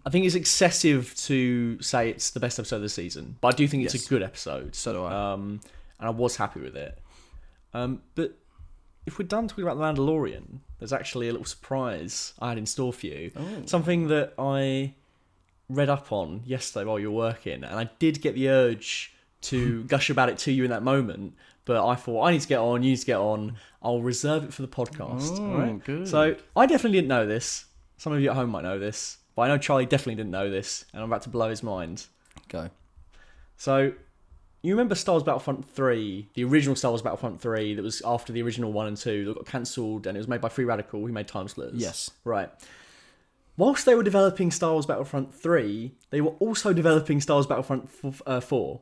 I think it's excessive to say it's the best episode of the season, but I do think it's a good episode. So do I. And I was happy with it. But if we're done talking about The Mandalorian, there's actually a little surprise I had in store for you. Oh. Something that I read up on yesterday while you were working, and I did get the urge to gush about it to you in that moment, but I thought, I need to get on, you need to get on, I'll reserve it for the podcast. Oh, all right? good. So, I definitely didn't know this. Some of you at home might know this, but I know Charlie definitely didn't know this, and I'm about to blow his mind. Go. So, you remember Star Wars Battlefront 3, the original Star Wars Battlefront 3 that was after the original 1 and 2 that got cancelled, and it was made by Free Radical, who made Time Splitters? Yes. Right. Whilst they were developing Star Wars Battlefront 3, they were also developing Star Wars Battlefront 4.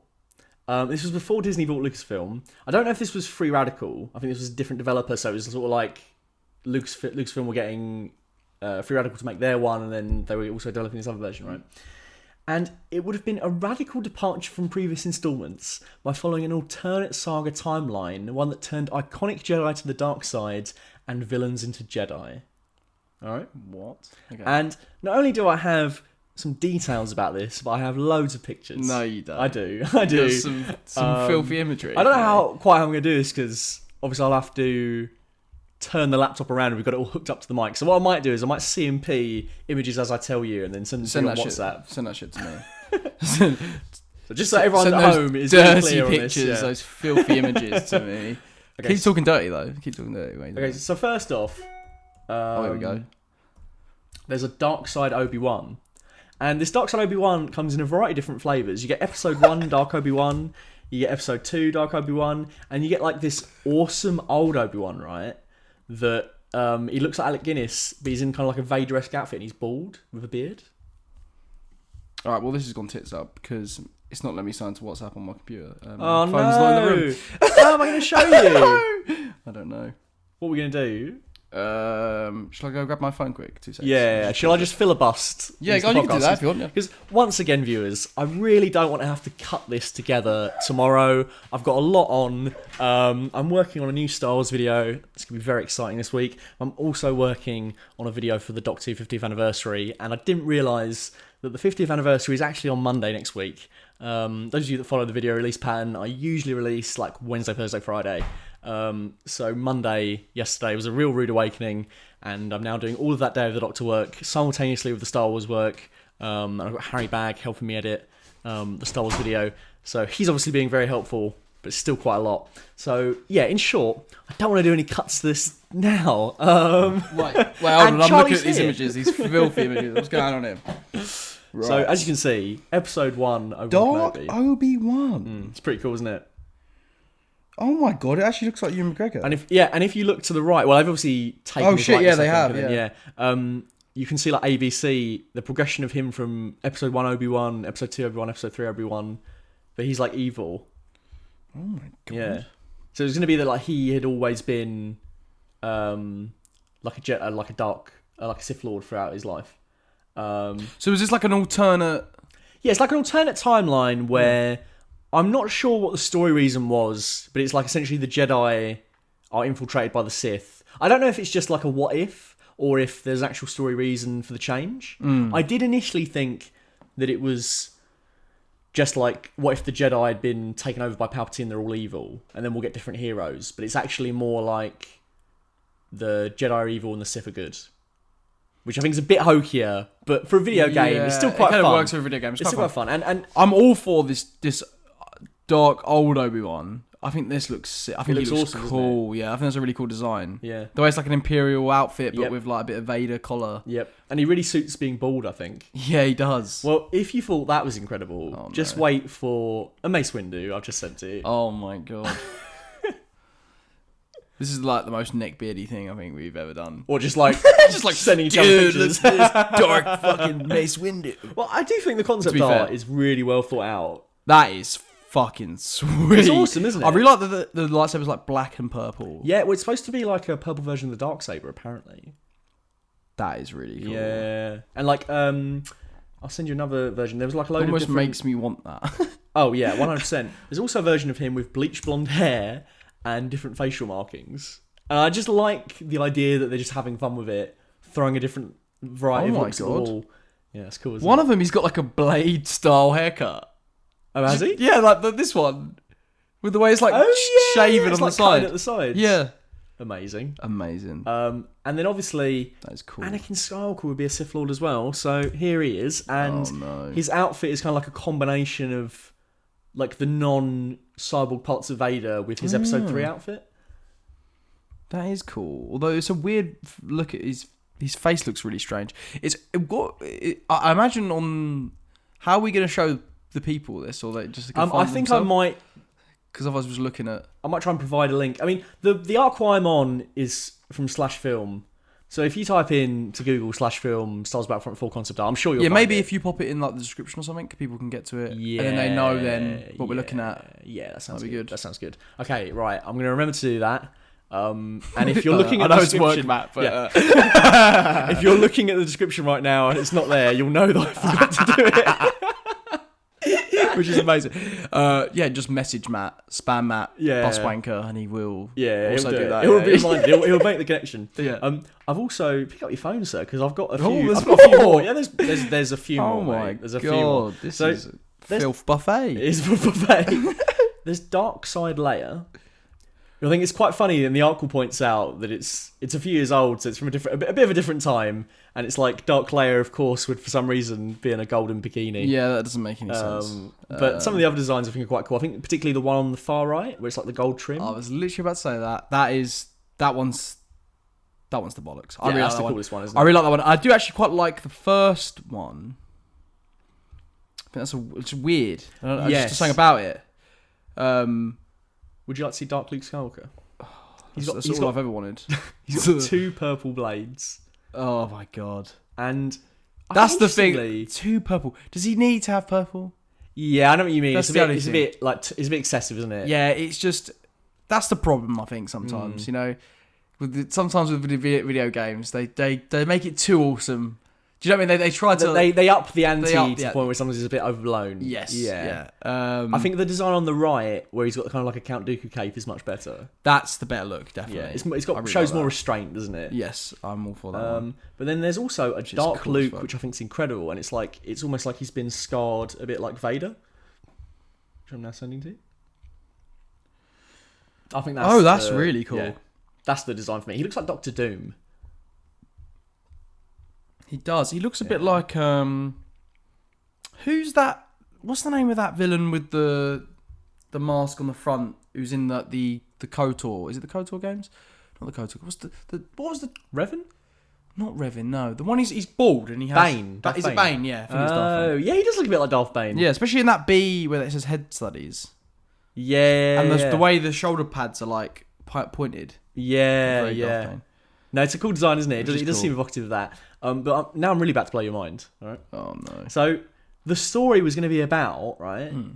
This was before Disney bought Lucasfilm. I don't know if this was Free Radical. I think this was a different developer, so it was sort of like Lucasfilm were getting Free Radical to make their one, and then they were also developing this other version, right? And it would have been a radical departure from previous installments by following an alternate saga timeline, one that turned iconic Jedi to the dark side and villains into Jedi. Alright? What? Okay. And not only do I have some details about this, but I have loads of pictures. No, you don't. I do. I do. Some filthy imagery. I don't know how I'm going to do this, because obviously I'll have to turn the laptop around and we've got it all hooked up to the mic. So what I might do is I might CMP images as I tell you and then send them on WhatsApp. Send that shit to me. So just so everyone at home is dirty really clear pictures, on this. Yeah. those filthy images to me. Okay, Keep talking dirty though. Keep talking dirty. Mate. Okay, so first off, Here we go. There's a Dark Side Obi-Wan. And this Dark Side Obi-Wan comes in a variety of different flavours. You get Episode 1, Dark Obi-Wan. You get Episode 2, Dark Obi-Wan. And you get like this awesome old Obi-Wan, right? That he looks like Alec Guinness, but he's in kind of like a Vader-esque outfit and he's bald with a beard. Alright, well this has gone tits up because it's not letting me sign to WhatsApp on my computer. Oh phone's no! not in the room. How am I going to show you? I don't know. What are we going to do? Shall I go grab my phone quick? 2 seconds. Yeah, shall I just filibust? Yeah, you can do that if you want. Yeah. Because once again, viewers, I really don't want to have to cut this together tomorrow. I've got a lot on. I'm working on a new Star Wars video. It's going to be very exciting this week. I'm also working on a video for the Doc 2 50th anniversary, and I didn't realise that the 50th anniversary is actually on Monday next week. Those of you that follow the video release pattern, I usually release like Wednesday, Thursday, Friday. So Monday, yesterday, was a real rude awakening, and I'm now doing all of that day of the Doctor work simultaneously with the Star Wars work. And I've got Harry Bagg helping me edit the Star Wars video, so he's obviously being very helpful, but it's still quite a lot. So yeah, in short, I don't want to do any cuts to this now. Wait, hold on, I'm looking at these images, these filthy images. What's going on here? Right. So as you can see, Episode 1, Obi-Wan Dark Kenobi. Obi-Wan. It's pretty cool, isn't it? Oh my god, it actually looks like Ewan McGregor. And if you look to the right, well, I've obviously taken. Oh shit, yeah, they have, you can see like ABC, the progression of him from Episode 1 Obi-Wan, Episode 2 Obi-Wan, Episode 3 Obi-Wan, but he's like evil. Oh my god. Yeah. So it's going to be that like he had always been, like a Sith Lord throughout his life. So is this like an alternate? Yeah, it's like an alternate timeline where I'm not sure what the story reason was, but it's like essentially the Jedi are infiltrated by the Sith. I don't know if it's just like a what if, or if there's actual story reason for the change. I did initially think that it was just like, what if the Jedi had been taken over by Palpatine, they're all evil, and then we'll get different heroes. But it's actually more like the Jedi are evil and the Sith are good. Which I think is a bit hokier, but for a video game, it's still quite fun. It kind of works for a video game. It's still quite fun. And I'm all for this dark old Obi-Wan. I think this looks sick. I think it looks awesome, cool. Yeah, I think that's a really cool design. Yeah. The way it's like an Imperial outfit, but with like a bit of Vader collar. Yep. And he really suits being bald, I think. Yeah, he does. Well, if you thought that was incredible, just wait for a Mace Windu I've just sent to you. Oh my god. This is like the most neckbeardy thing I think we've ever done. Or just like sending each other pictures. This dark fucking Mace Windu. Well, I do think the concept art is really well thought out. That is fucking sweet. It's awesome, isn't it? I really like that the lightsaber's like black and purple. Yeah, well, it's supposed to be like a purple version of the Darksaber, apparently. That is really cool. Yeah. And like, I'll send you another version. There was like a load of different... makes me want that. Oh, yeah, 100%. There's also a version of him with bleached blonde hair and different facial markings. And I just like the idea that they're just having fun with it, throwing a different variety of looks at the wall. Yeah, it's cool. Isn't One it? of them, he's got like a blade style haircut. Oh, has he? Yeah, like this one. With the way it's like shaven it's on like the side. at the sides. Yeah. Amazing. Amazing. And then obviously That is cool. Anakin Skywalker would be a Sith Lord as well. So here he is, and his outfit is kind of like a combination of like the non-cyborg parts of Vader with his Episode 3 outfit. That is cool. Although it's a weird look at his face looks really strange. I imagine on how are we going to show the people this, or they just I think I might, because otherwise I was looking at. I might try and provide a link. I mean, the arc I'm on is from /film. So if you type in to Google /film Star Wars Battlefront full concept art, I'm sure you'll find maybe it. if you pop it in like the description or something, people can get to it. Yeah, and then they know then what we're looking at. Yeah, that sounds good. That sounds good. Okay, right. I'm going to remember to do that. And if you're looking at I the know it's description, work, Matt, but if you're looking at the description right now and it's not there, you'll know that I forgot to do it. which is amazing. Just message Matt, spam Matt, bus wanker, and he will. Yeah, also he'll do that. He'll be reminded. He'll make the connection. Yeah. I've also pick up your phone, sir, because I've got a few. Oh, I've got a few more. Yeah, there's a few more. Oh my mate. There's a god, few more. this is filth buffet. It is a buffet. There's Dark Side Leia. I think it's quite funny, and the article points out that it's a few years old, so it's from a bit of a different time, and it's like Dark Leia, of course, would for some reason be in a golden bikini. Yeah, that doesn't make any sense. But some of the other designs I think are quite cool. I think particularly the one on the far right, where it's like the gold trim. I was literally about to say that. That one's the bollocks. Yeah, that's the coolest one, isn't it? I really like that one. I do actually quite like the first one. I think it's weird. Just something about it. Would you like to see Dark Luke Skywalker? That's all I've ever wanted. He's got 2 purple blades. Oh my god! And that's the thing. 2 purple. Does he need to have purple? Yeah, I know what you mean. That's it's a bit excessive, isn't it? Yeah, it's just that's the problem. I think sometimes sometimes with video games they make it too awesome. Do you know what I mean? They try to they up the ante to the point where sometimes it's a bit overblown. Yes. Yeah. I think the design on the right, where he's got kind of like a Count Dooku cape, is much better. That's the better look, definitely. Yeah, it's got really shows more restraint, doesn't it? Yes, I'm all for that one. But then there's also a Dark Luke, which I think is incredible, and it's almost like he's been scarred a bit like Vader, which I'm now sending to you. I think that's really cool. Yeah, that's the design for me. He looks like Doctor Doom. He does. He looks a bit like who's that? What's the name of that villain with the mask on the front? Who's in the KOTOR? Is it the KOTOR games? Not the KOTOR. What was the Revan? Not Revan. No, the one he's bald and he has Bane. Is it Bane? Yeah. I think it's Darth Bane. Yeah, he does look a bit like Darth Bane. Yeah, especially in that B where it says head studies. Yeah, and the way the shoulder pads are like pointed. Yeah, Very Darth Bane. No, it's a cool design, isn't it? It does cool. seem evocative of that. But now I'm really about to blow your mind. All right. Oh no. So the story was going to be about Anakin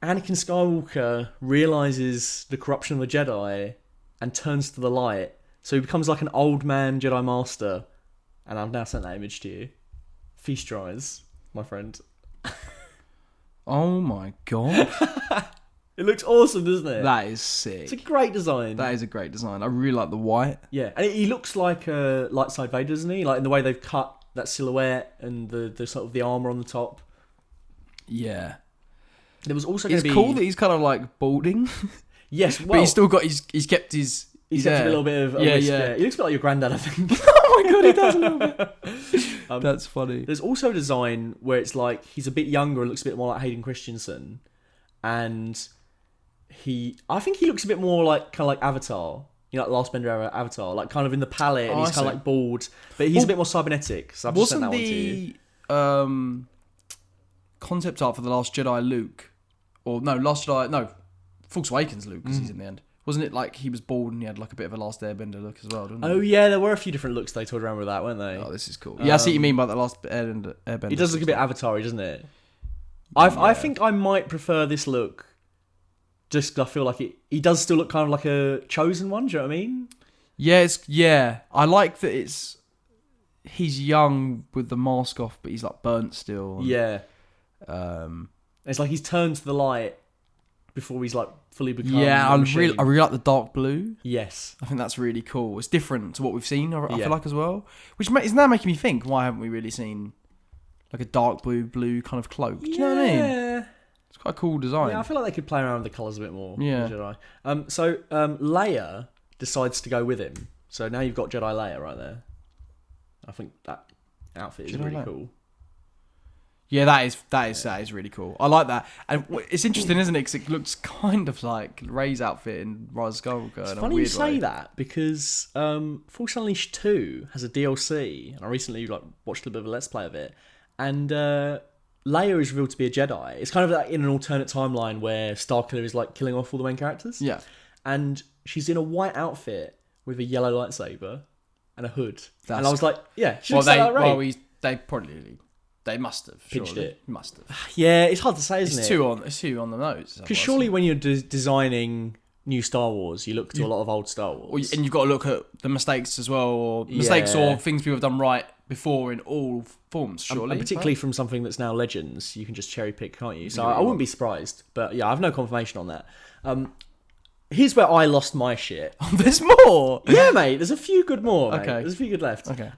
Skywalker realizes the corruption of the Jedi and turns to the light. So he becomes like an old man Jedi Master. And I've now sent that image to you. Feast your eyes, my friend. Oh my god. It looks awesome, doesn't it? That is sick. It's a great design. That is a great design. I really like the white. Yeah, and he looks like a light side Vader, doesn't he? Like in the way they've cut that silhouette and the sort of the armor on the top. Yeah. There was also going to be... It's cool that he's kind of like balding. Yes, well... But he's still got... He's kept his... He's kept a little bit of... He looks a bit like your granddad, I think. Oh my god, he does a little bit. That's funny. There's also a design where it's like he's a bit younger and looks a bit more like Hayden Christensen. And I think he looks a bit more like kind of like Avatar. You know, like Last Bender era Avatar. Like kind of in the palette and he's kind of like bald. But he's a bit more cybernetic. So I've just sent that one to you. Concept art for The Last Jedi Luke... Or no, Force Awakens Luke, because he's in the end. Wasn't it like he was bald and he had like a bit of a Last Airbender look as well, didn't he? Oh yeah, there were a few different looks they toyed around with that, weren't they? Oh, this is cool. Yeah, I see what you mean by the Last Airbender. He does look a bit Avatar-y, doesn't it? I think I might prefer this look just because I feel like he does still look kind of like a chosen one, do you know what I mean? Yeah, I like that he's young with the mask off, but he's like burnt still. Yeah. It's like he's turned to the light before he's like fully become. Yeah, I really like the dark blue. Yes, I think that's really cool. It's different to what we've seen. I feel like as well, which is now making me think: why haven't we really seen like a dark blue kind of cloak. Do you know what I mean? It's quite a cool design. Yeah, I feel like they could play around with the colours a bit more. Yeah. Jedi. So Leia decides to go with him. So now you've got Jedi Leia right there. I think that outfit is really cool. Yeah, that is really cool. I like that, and it's interesting, isn't it? Because it looks kind of like Rey's outfit in Rise of Skywalker. It's funny you say that because Force Unleashed 2 has a DLC, and I recently watched a bit of a Let's Play of it, and Leia is revealed to be a Jedi. It's kind of like in an alternate timeline where Starkiller is like killing off all the main characters. Yeah, and she's in a white outfit with a yellow lightsaber and a hood, and I was like, yeah, she looks like Rey. They must have pitched it. Must have. Yeah, it's hard to say, isn't it? It's two on the nose. Because surely when you're designing new Star Wars, you look to a lot of old Star Wars, and you've got to look at the mistakes as well, or mistakes or things people have done right before in all forms. Surely, and particularly from something that's now Legends, you can just cherry pick, can't you? So I wouldn't be surprised, but yeah, I have no confirmation on that. Here's where I lost my shit. Oh, there's more. Yeah, mate. There's a few good more. Mate. Okay, there's a few good left. Okay.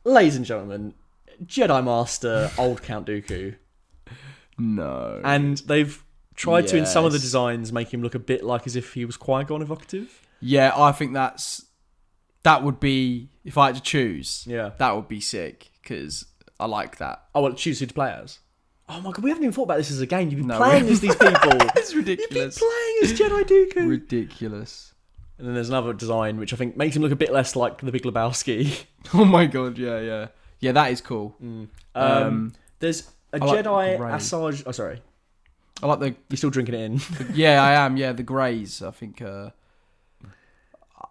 Ladies and gentlemen, Jedi Master Old Count Dooku. No. And they've tried to, in some of the designs, make him look a bit like as if he was Qui-Gon evocative. Yeah, I think that would be, if I had to choose, that would be sick, because I like that. Oh, well, choose who to play as. Oh my god, we haven't even thought about this as a game. You've been playing as these people. It's ridiculous. You've been playing as Jedi Dooku. Ridiculous. And then there's another design which I think makes him look a bit less like the Big Lebowski. Oh my god, yeah. Yeah, that is cool. There's a like Jedi Sarge. Oh, sorry. I like the... You're still drinking it in? Yeah, I am. Yeah, the greys. I think...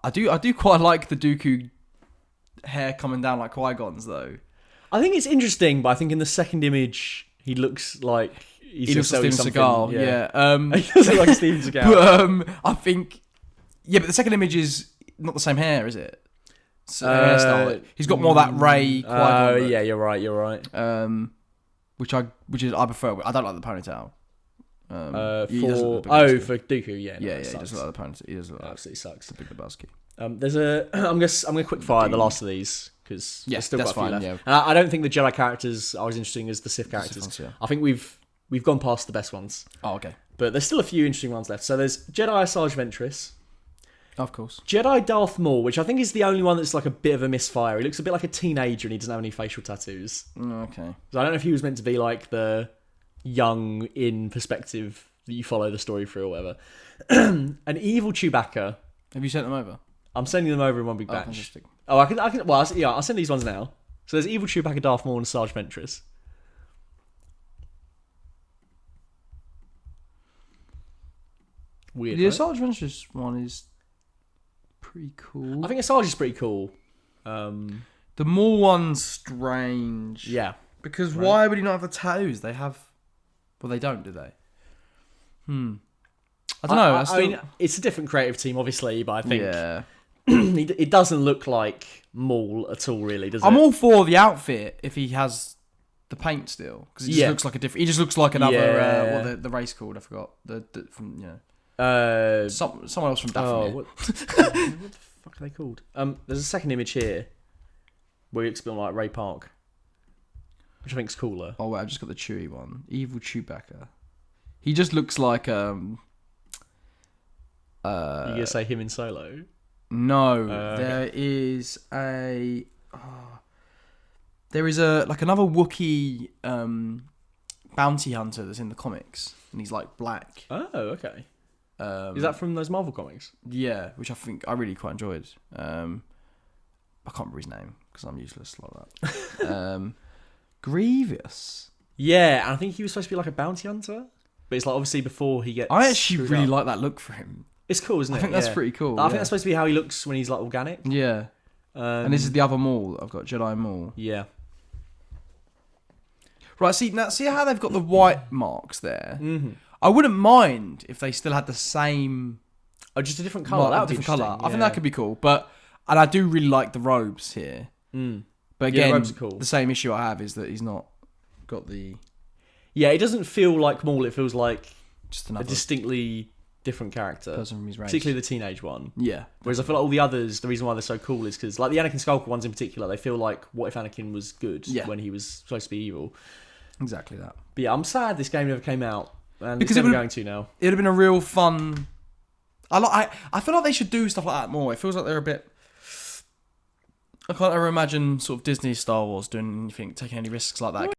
I do quite like the Dooku hair coming down like Qui-Gon's, though. I think it's interesting, but I think in the second image, he looks like... He looks like Steven Seagal, yeah. He does look like Steven Seagal. But, I think... Yeah, but the second image is not the same hair, is it? Hairstyle. He's got more that Rey Qui-Gon look. Yeah, you're right. Which I prefer. I don't like the ponytail. For Dooku, yeah. Yeah, he doesn't like the ponytail. He doesn't like absolutely sucks. The Big Lebowski. I'm gonna quick fire the last of these because there's still got a few left. Yeah. And I don't think the Jedi characters are as interesting as the Sith characters. Sith ones, yeah. I think we've gone past the best ones. Oh, okay. But there's still a few interesting ones left. So there's Jedi Sarge Ventress. Of course. Jedi Darth Maul, which I think is the only one that's like a bit of a misfire. He looks a bit like a teenager and he doesn't have any facial tattoos. Okay. So I don't know if he was meant to be like the young in perspective that you follow the story through or whatever. An evil Chewbacca. Have you sent them over? I'm sending them over in one big batch. Fantastic. Oh, I can. Well, I'll send these ones now. So there's evil Chewbacca, Darth Maul, and Sarge Ventress. Weird. The right? Sarge Ventress one is pretty cool. I think a Sarge is pretty cool. The Maul one's strange. Yeah. Because why would he not have the tattoos? They have... Well, they don't, do they? I don't know. I mean, it's a different creative team, obviously, but I think yeah. it doesn't look like Maul at all, really, does it? I'm all for the outfit if he has the paint still, because it just looks like a different. He just looks like another. What the race called? I forgot. From someone else from Daphne. What the fuck are they called? There's a second image here where he looks a bit like Ray Park, which I think's cooler. Oh wait, I've just got the Chewie one. Evil Chewbacca. He just looks like you gonna say him in Solo? No, there is another Wookiee bounty hunter that's in the comics, and he's like black. Oh, okay. Is that from those Marvel comics? Yeah, which I think I really quite enjoyed. I can't remember his name because I'm useless like that. Grievous. Yeah, and I think he was supposed to be like a bounty hunter, but it's like obviously before he gets. I actually really like that look for him. It's cool, isn't it? I think that's pretty cool. I think that's supposed to be how he looks when he's like organic. Yeah. And this is the other Maul. I've got Jedi Maul. Yeah. Right, see how they've got the white marks there? Mm-hmm. I wouldn't mind if they still had the same... Oh, just a different colour. That would be interesting. Colour. I think that could be cool. And I do really like the robes here. Mm. But again, the robes are cool. The same issue I have is that he's not got the... Yeah, it doesn't feel like Maul. It feels like just another... a distinctly different character, person from his race. particularly the teenage one. Yeah. Whereas I feel like all the others, the reason why they're so cool is because, like the Anakin Skulker ones in particular, they feel like, what if Anakin was good when he was supposed to be evil? Exactly that. But yeah, I'm sad this game never came out, and Because it's never going to now. It'd have been a real fun. I feel like they should do stuff like that more. It feels like they're a bit. I can't ever imagine sort of Disney Star Wars doing anything, taking any risks like that.